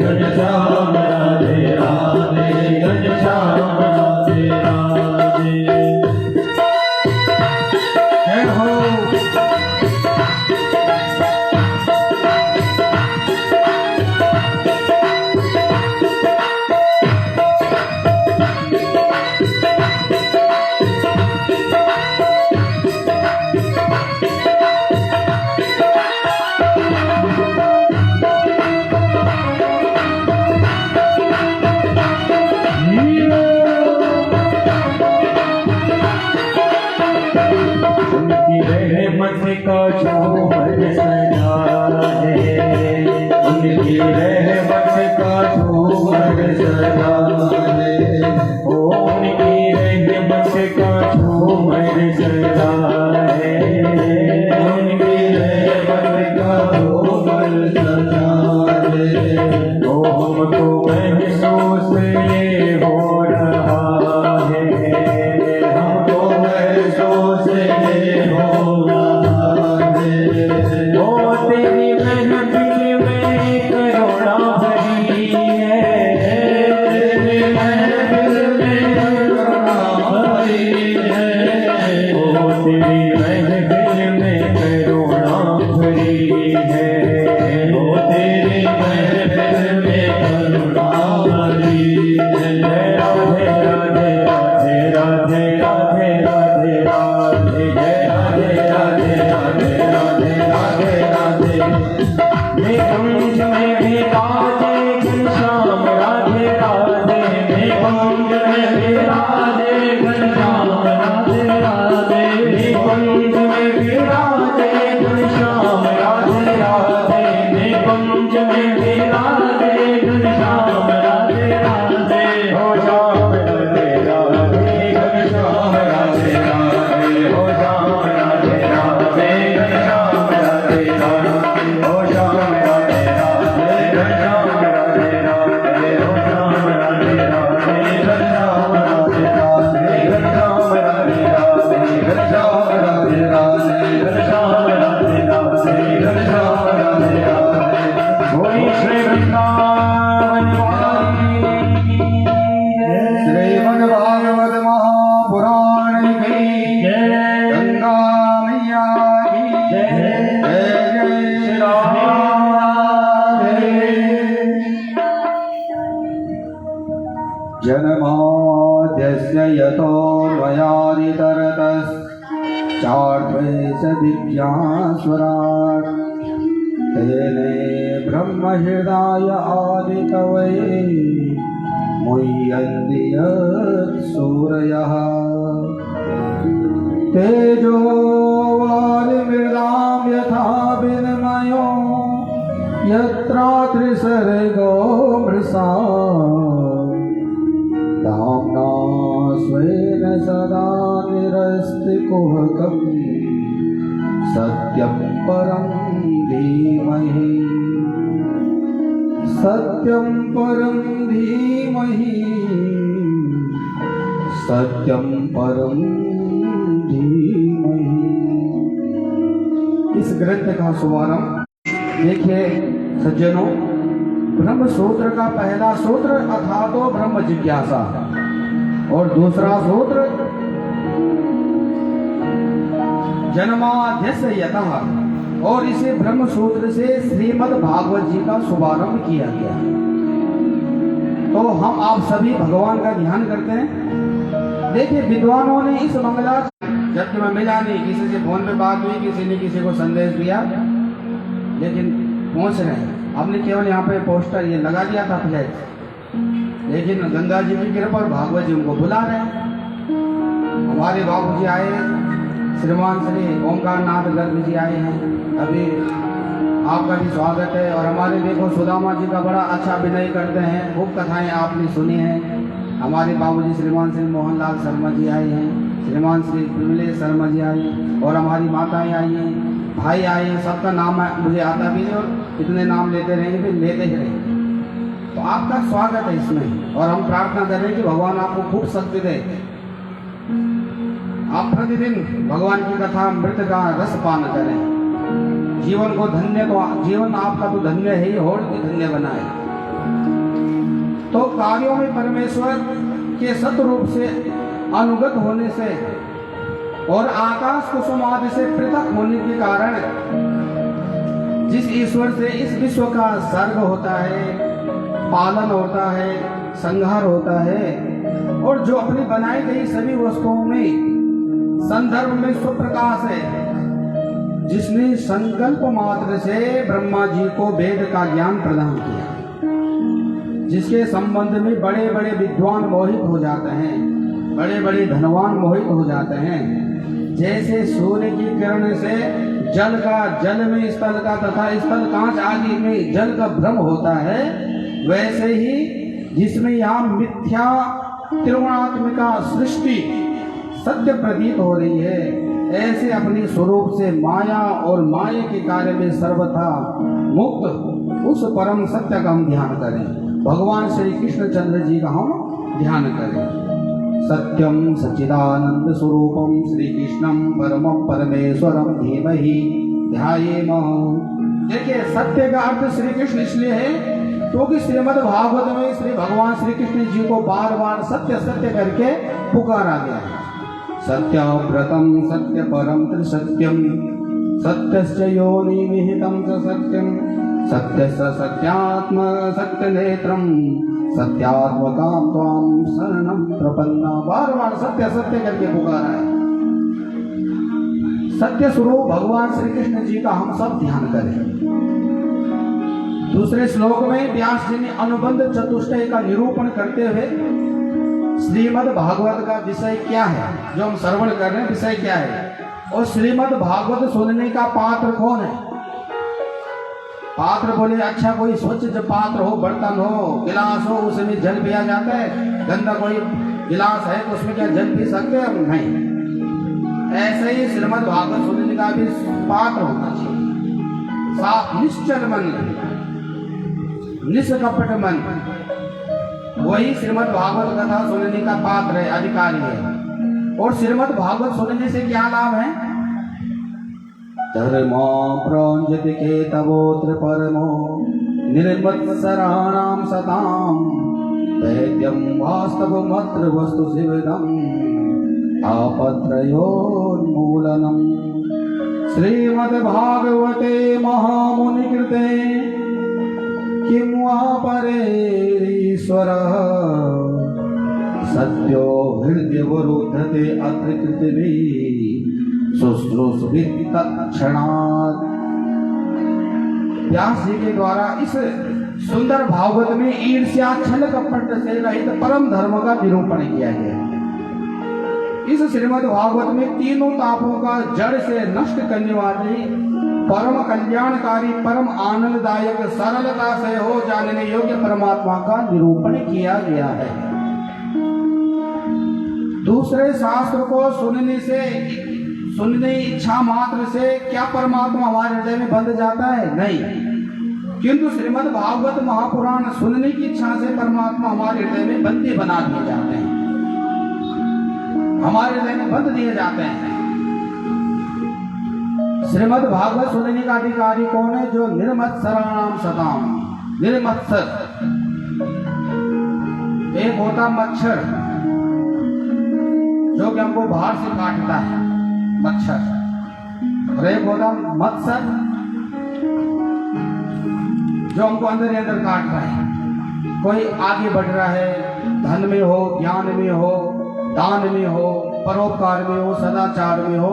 घनश्याम राधे राधे घनश्याम राधे राधे। जय हो। का झूमर सजा है, उनकी रहमत का झूमर सजा है, उनकी रहमत का झूमर सजा है, उनकी रहमत का झूमर सजा है। तो हमको महसूस ये हो रहा है, हमको महसूस ये हो तेरी महफिल में करुणा भरी है, तेरी महफिल में करुणा भरी है, ओ तेरी महफिल में करुणा भरी है, ओ तेरी महफिल में करुणा भरी है। राधे राधे राधे राधे राधे राधे जय राधे राधे राधे राधे राधे राधे। कुंज में विराजे घनश्याम राधे राधे, कुंज में विराजे घनश्याम राधे राधे, कुंज में विराजे घनश्याम राधे राधे, कुंज में विराजे घनश्याम राधे राधे। हो श्याम राधे राधे घनश्याम राधे राधे, हो श्याम राधे राधे घनश्याम राधे राधे, हो श्याम राधे राधे घनश्याम राधे राधे, हो श्याम राधे राधे घनश्याम राधे राधे, घनश्याम राधे राधे घनश्याम राधे राधे, घनश्याम राधे राधे घनश्याम राधे राधे। बोली श्री वृंदावन श्रीमद् भागवत महापुराण की जय, गंगा मैया की जय, जय जय श्री राधे। जन्माद्यस्य यतोऽन्वयादितरतश्चार्थेषविद्यास्वराट् तेने ब्रह्महृदाय आदिकवये मुह्यन्ति यत्सूरयः। तेजो वारिमृदां यथा विनिमयो यत्र त्रिसर्गो मृषा, धाम्ना स्वेन सदा निरस्तिकुहकं सत्यं परं धीमहि, सत्यं परं धीमहि, सत्यं परं धीमहि। इस ग्रंथ का शुभारंभ देखिए सज्जनों, ब्रह्म सूत्र का पहला सूत्र अथातो ब्रह्म जिज्ञासा और दूसरा सूत्र जन्माद्यस्य यतः, और इसे ब्रह्म सूत्र से श्रीमद् भागवत जी का शुभारंभ किया गया। तो हम आप सभी भगवान का ध्यान करते हैं। देखिए विद्वानों ने इस मंगला, जबकि मैं मिला नहीं, किसी से फोन पे बात हुई, किसी ने किसी को संदेश दिया, लेकिन पहुंच रहे हैं। हमने केवल यहाँ पे पोस्टर ये लगा दिया था फ्लैट, लेकिन गंगा जी की कृपा और भागवत जी उनको बुला रहे हैं। हमारे बाबू जी आए, श्रीमान श्री ओंकार नाथ गर्ग जी आए हैं, अभी आपका भी स्वागत है। और हमारे देखो सुदामा जी का बड़ा अच्छा अभिनय करते हैं, खूब कथाएं आपने सुनी हैं। हमारे बाबूजी श्रीमान श्री मोहनलाल शर्मा जी आए हैं, श्रीमान श्री विमलेश शर्मा जी आए हैं, और हमारी माताएं आई हैं, भाई आए हैं। सबका नाम मुझे आता भी नहीं, और इतने नाम लेते रहेंगे फिर लेते ही रहेंगे। तो आपका स्वागत है इसमें, और हम प्रार्थना कर रहे हैं कि भगवान आपको खूब शक्ति दे, आप प्रतिदिन भगवान की कथा अमृत का रस पान करें, जीवन को धन्य, तो जीवन आपका तो धन्य है ही, और भी धन्य बनाए। तो कार्यों में परमेश्वर के सतरूप से अनुगत होने से और आकाश कुसुम आदि से पृथक होने के कारण जिस ईश्वर से इस विश्व का सर्ग होता है, पालन होता है, संहार होता है, और जो अपनी बनाई गई सभी वस्तुओं में संदर्भ में सुप्रकाश है, जिसने संकल्प मात्र से ब्रह्मा जी को वेद का ज्ञान प्रदान किया, जिसके संबंध में बड़े बड़े विद्वान मोहित हो जाते हैं, बड़े बड़े धनवान मोहित हो जाते हैं। जैसे सूर्य की किरण से जल में स्थल का तथा स्थल कांच आदि में जल का भ्रम होता है, वैसे ही जिसमें यहाँ मिथ्या त्रिगुणात्मिका सृष्टि सत्य प्रतीत हो रही है, ऐसे अपने स्वरूप से माया और माया के कार्य में सर्वथा मुक्त उस परम सत्य का हम ध्यान करें। भगवान श्री कृष्ण चंद्र जी का हम ध्यान करें। सत्यम सच्चिदानंद स्वरूपम श्री कृष्णम परमं परमेश्वरम धीमहि ध्यायेम। देखिए, सत्य का अर्थ श्री कृष्ण इसलिए है क्योंकि श्रीमद् भागवत में श्री भगवान श्री कृष्ण जी को बार बार सत्य सत्य करके पुकारा गया है। सत्यव्रतम सत्य परम त्रिसत्यम सत्यस्य योनिमिहितं च सत्यम सत्यस्य सत्यात्म सत्य नेत्रम सत्यात्मकाम त्वाम शरणं प्रपन्ना। बार बार सत्य सत्य करके पुकारा है। सत्य स्वरूप भगवान श्री कृष्ण जी का हम सब ध्यान करें। दूसरे श्लोक में व्यास जी ने अनुबंध चतुष्टय का निरूपण करते हुए श्रीमद् भागवत का विषय क्या है, जो हम श्रवण कर रहे हैं विषय क्या है, और श्रीमद् भागवत सुनने का पात्र कौन है। पात्र बोले अच्छा कोई स्वच्छ जो पात्र हो, बर्तन हो, गिलास हो, उसमें जल पिया जाता है। गंदा कोई गिलास है तो उसमें क्या जल पी सकते हैं? नहीं। ऐसे ही श्रीमद् भागवत सुनने का भी पात्र होना चाहिए। साफ निश्चल मन, निष्कपट मन, वही श्रीमद् भागवत कथा सुनने का पात्र है, अधिकारी है। और श्रीमद् भागवत सुनने से क्या लाभ है? धर्मो प्रौंजति केतवोत्र परमो निर्मत्सराणां सतां दैत्यं वास्तवमत्र वस्तु शिवदं तापत्रयोन्मूलनम्। श्रीमद्भागवते महामुनिकृते किं वा परेरीश्वरः सत्यो हृदयवरुद्धते अत्र कृतिभिः शुश्रूषितक्षणात्। व्यास जी के द्वारा इस सुंदर भागवत में ईर्ष्या छल कपट से रहित परम धर्म का निरूपण किया गया। इस श्रीमद् भागवत में तीनों तापों का जड़ से नष्ट करने वाली परम कल्याणकारी परम आनंददायक सरलता से हो जानने योग्य परमात्मा का निरूपण किया गया है। दूसरे शास्त्र को सुनने इच्छा मात्र से क्या परमात्मा हमारे हृदय में बंध जाता है? नहीं। किंतु श्रीमद् भागवत महापुराण सुनने की इच्छा से परमात्मा हमारे हृदय में बंदी बना दिए जाते हैं, हमारे हृदय में बंद दिए जाते हैं। श्रीमद् भागवत सुनने का अधिकारी कौन है? जो निर्मत्सराणाम सताम। निर्मत्सर एक होता मच्छर जो कि हमको बाहर से काटता है, मच्छर, और एक होता मत्सर जो हमको अंदर ही अंदर काट रहा है। कोई आगे बढ़ रहा है, धन में हो, ज्ञान में हो, दान में हो, परोपकार में हो, सदाचार में हो,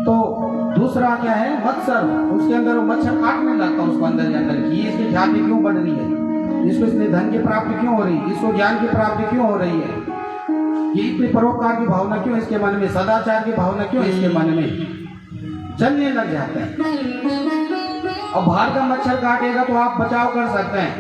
तो दूसरा क्या है? मत्सर। उसके अंदर वो मच्छर काटने लगता है उसको अंदर ही अंदर की इसकी ख्याति क्यों बढ़ रही है, इसको इतनी धन की प्राप्ति क्यों हो रही है, इसको ज्ञान की प्राप्ति क्यों हो रही है, ये इतनी परोपकार की भावना क्यों इसके मन में, सदाचार की भावना क्यों इसके मन में, चलने लग जाते हैं। और बाहर का मच्छर काटेगा तो आप बचाव कर सकते हैं,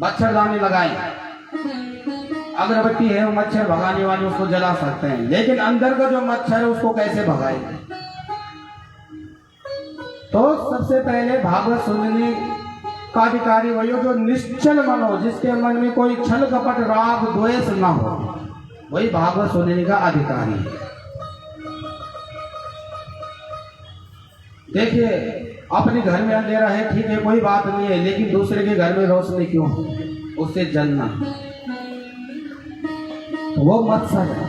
मच्छरदानी लगाएं, अगरबत्ती है वो मच्छर भगाने वाली, उसको जला सकते हैं। लेकिन अंदर का जो मच्छर है उसको कैसे भगाएंगे? तो सबसे पहले भागवत सुनने का अधिकारी वही हो जो निश्चल मन हो, जिसके मन में कोई छल कपट राग द्वेष न हो, वही भागवत सुनने का अधिकारी है। देखिए, अपने घर में अंधेरा है, ठीक है, कोई बात नहीं है, लेकिन दूसरे के घर में रोशनी क्यों? उससे जलना, तो वो मत सहे,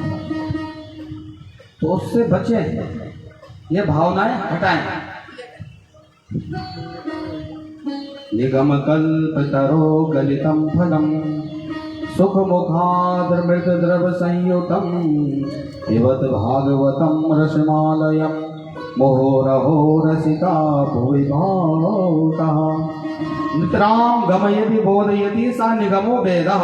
तो उससे बचे, ये भावनाएं हटाएं। निगम कल्पतरो गलितम फलम सुख मुखाद्रमृत द्रव संयुतम पिबत भागवतम रसमालयम मोहरहो रसिका भुवि भावुकः नितराम गमयति बोधयति सा निगमो वेदः।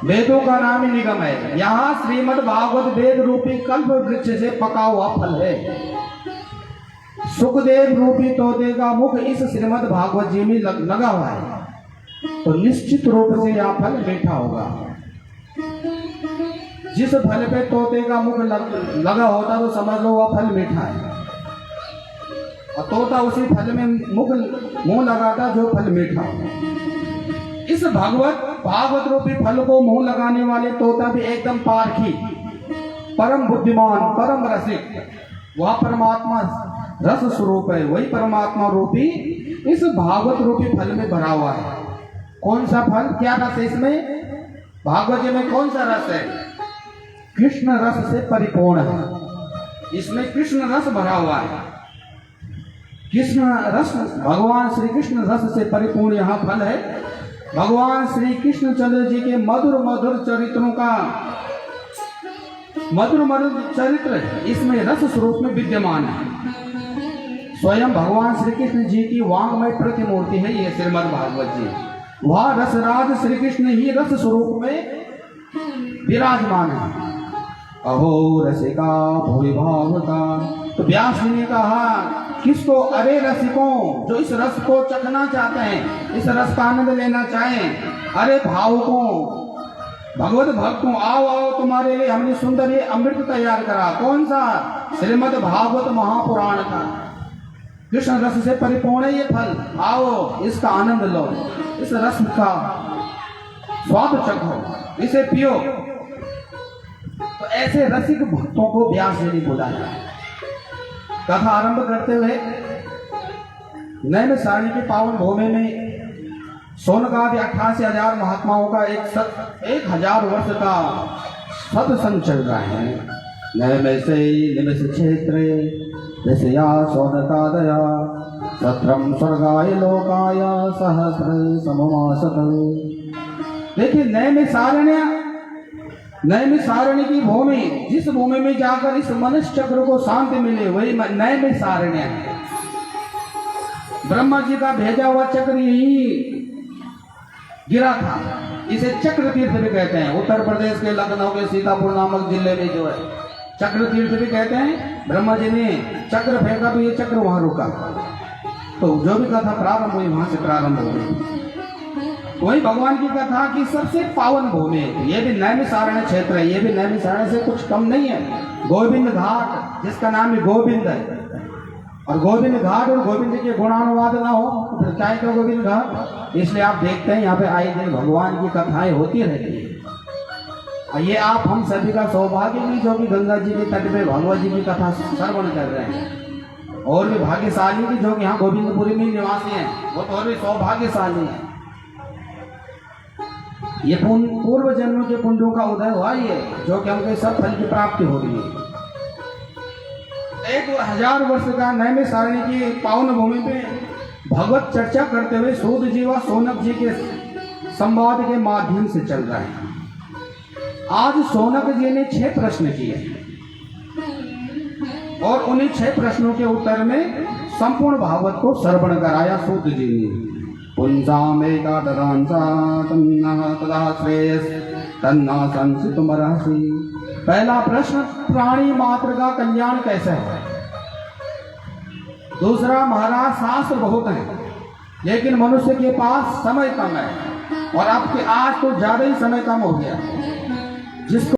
वेदों का नाम ही निगम है। यहाँ श्रीमद् भागवत वेद रूपी कल्प वृक्ष से पका हुआ फल है। सुखदेव रूपी तोते का मुख इस श्रीमद् भागवत जी में लगा हुआ है, तो निश्चित रूप से यह फल मीठा होगा। जिस फल पे तोते का मुख लगा होता तो समझ लो वह फल मीठा है, और तोता उसी फल में मुंह लगाता जो फल मीठा हो। इस भागवत रूपी फल को मुंह लगाने वाले तोता भी एकदम पारखी, परम बुद्धिमान, परम रसिक, वह परमात्मा रस स्वरूप है। वही परमात्मा रूपी इस भागवत रूपी फल में भरा हुआ है। कौन सा फल, क्या रस है इसमें? भागवत जी में कौन सा रस है? कृष्ण रस से परिपूर्ण है। इसमें कृष्ण रस भरा हुआ है। कृष्ण रस, भगवान श्री कृष्ण रस से परिपूर्ण यहाँ फल है। भगवान श्री कृष्ण चंद्र जी के मधुर मधुर चरित्रों का मधुर मधुर चरित्र इसमें रस स्वरूप में विद्यमान है। स्वयं भगवान श्री कृष्ण जी की वांगमय प्रतिमूर्ति है ये श्रीमद् भागवत जी। वह रसराज श्री कृष्ण ही रस स्वरूप में विराजमान है। अहो रसिका भुवि भावुका, तो व्यास जी ने कहा किसको? अरे रसिकों, जो इस रस को चखना चाहते हैं, इस रस का आनंद लेना चाहें। अरे भावुकों, भगवत भक्तों, आओ आओ, तुम्हारे लिए हमने सुंदर ये अमृत तैयार करा। कौन सा? श्रीमद् भागवत महापुराण का। कृष्ण रस से परिपूर्ण है ये फल। आओ इसका आनंद लो, इस रस का स्वाद चखो, इसे पियो। तो ऐसे रसिक भक्तों को व्यास जी ने बुलाया। कथा आरंभ करते हुए नैमिषारण्य के पावन भूमि में सोनकादि 88,000 महात्माओं का 1,000 वर्ष का सत्संग चल रहा है। नैमिषे निमिष क्षेत्रे दशया सोनकादया सत्रम स्वर्गाय लोकाय सहस्र सममासत। देखिए नैमिषारण्य की भूमि, जिस भूमि में जाकर इस मनुष्य चक्र को शांति मिले वही नैमिषारण्य है। ब्रह्मा जी का भेजा हुआ चक्र यही गिरा था। इसे चक्र तीर्थ भी कहते हैं। उत्तर प्रदेश के लखनऊ के सीतापुर नामक जिले में जो है चक्र तीर्थ भी कहते हैं। ब्रह्मा जी ने चक्र फेंका तो ये चक्र वहां रुका, तो जो भी कथा प्रारंभ हुई वहां से प्रारंभ हो गई। वही भगवान की कथा की सबसे पावन भूमि है। ये भी नैमिषारण्य क्षेत्र है। ये भी नैमिषारण्य से कुछ कम नहीं है। गोविंद घाट, जिसका नाम भी गोविंद है, और गोविंद घाट और गोविंद के गुणानुवाद ना हो तो फिर क्या है गोविंद घाट? इसलिए आप देखते हैं यहाँ पे आए दिन भगवान की कथाएं होती रहती है। और ये आप हम सभी का सौभाग्य भी जो कि गंगा जी के तट पे भगवत जी की कथा श्रवण कर रहे हैं, और भी भाग्यशाली भी जो कि यहाँ गोविंदपुरी में निवासी हैं, वो तो और भी सौभाग्यशाली है। ये पूर्व जन्मों के पुण्यों का उदय हुआ ये, जो कि हमको सब फल की प्राप्ति हो रही है। 1,000 वर्ष का नैमिषारण्य की पावन भूमि पे भगवत चर्चा करते हुए सूत जी व सोनक जी के संवाद के माध्यम से चल रहा है। आज सोनक जी ने 6 प्रश्न किए और उन्हीं 6 प्रश्नों के उत्तर में संपूर्ण भागवत को श्रवण कराया सूत जी ने। पुंसामेका ददांसा तन्नः तदा श्रेयस तन्ना संसितुमर्हसि। पहला प्रश्न, प्राणी मात्र का कल्याण कैसे है? दूसरा, महाराज शास्त्र बहुत है लेकिन मनुष्य के पास समय कम है, और आपके आज तो ज्यादा ही समय कम हो गया। जिसको